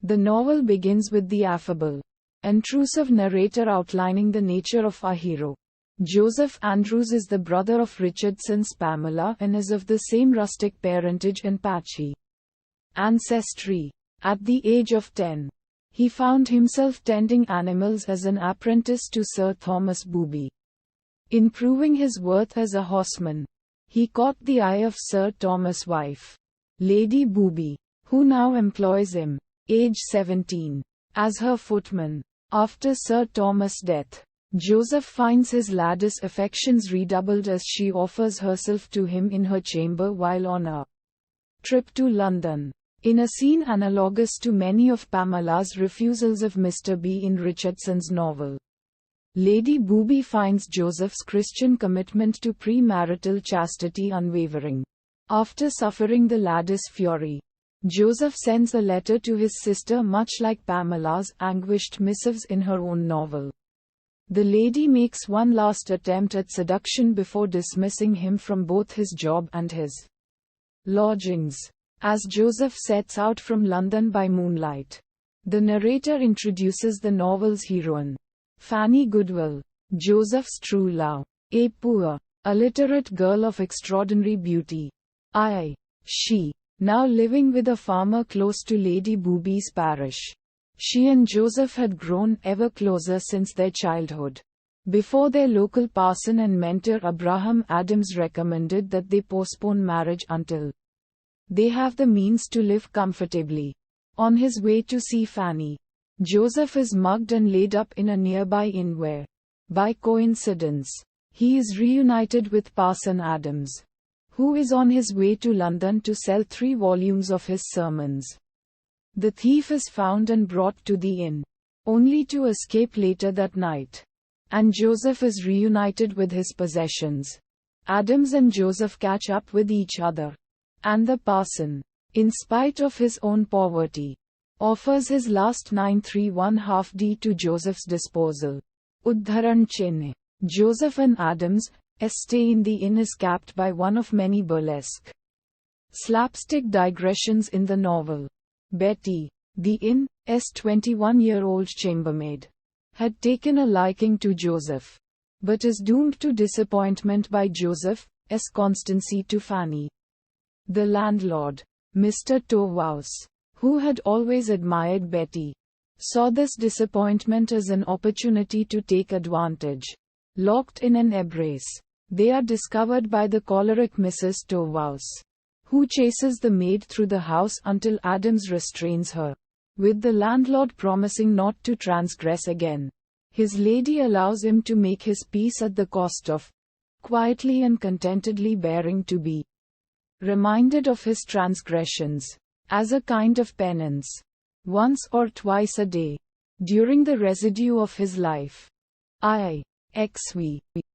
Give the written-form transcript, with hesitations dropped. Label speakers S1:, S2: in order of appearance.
S1: The novel begins with the affable, intrusive narrator outlining the nature of our hero. Joseph Andrews is the brother of Richardson's Pamela and is of the same rustic parentage and patchy ancestry. At the age of 10, he found himself tending animals as an apprentice to Sir Thomas Booby. In proving his worth as a horseman, he caught the eye of Sir Thomas' wife, Lady Booby, who now employs him, age 17, as her footman. After Sir Thomas' death, Joseph finds his lady's affections redoubled as she offers herself to him in her chamber while on a trip to London. In a scene analogous to many of Pamela's refusals of Mr. B in Richardson's novel, Lady Booby finds Joseph's Christian commitment to premarital chastity unwavering. After suffering the lady's fury, Joseph sends a letter to his sister much like Pamela's anguished missives in her own novel. The lady makes one last attempt at seduction before dismissing him from both his job and his lodgings. As Joseph sets out from London by moonlight, the narrator introduces the novel's heroine, Fanny Goodwill, Joseph's true love, a poor, illiterate girl of extraordinary beauty. She, now living with a farmer close to Lady Booby's parish. She and Joseph had grown ever closer since their childhood. Before their local parson and mentor Abraham Adams recommended that they postpone marriage until they have the means to live comfortably. On his way to see Fanny, Joseph is mugged and laid up in a nearby inn where, by coincidence, he is reunited with Parson Adams, who is on his way to London to sell 3 volumes of his sermons. The thief is found and brought to the inn, only to escape later that night. And Joseph is reunited with his possessions. Adams and Joseph catch up with each other. And the parson, in spite of his own poverty, offers his last 9.3½ to Joseph's disposal. Udharan Chenne. Joseph and Adams' stay in the inn is capped by one of many burlesque slapstick digressions in the novel. Betty, the inn's 21-year-old chambermaid, had taken a liking to Joseph, but is doomed to disappointment by Joseph's constancy to Fanny. The landlord, Mr. Toews, who had always admired Betty, saw this disappointment as an opportunity to take advantage. Locked in an embrace, they are discovered by the choleric Mrs. Toews, who chases the maid through the house until Adams restrains her, with the landlord promising not to transgress again. His lady allows him to make his peace at the cost of quietly and contentedly bearing to be reminded of his transgressions, as a kind of penance, once or twice a day, during the residue of his life.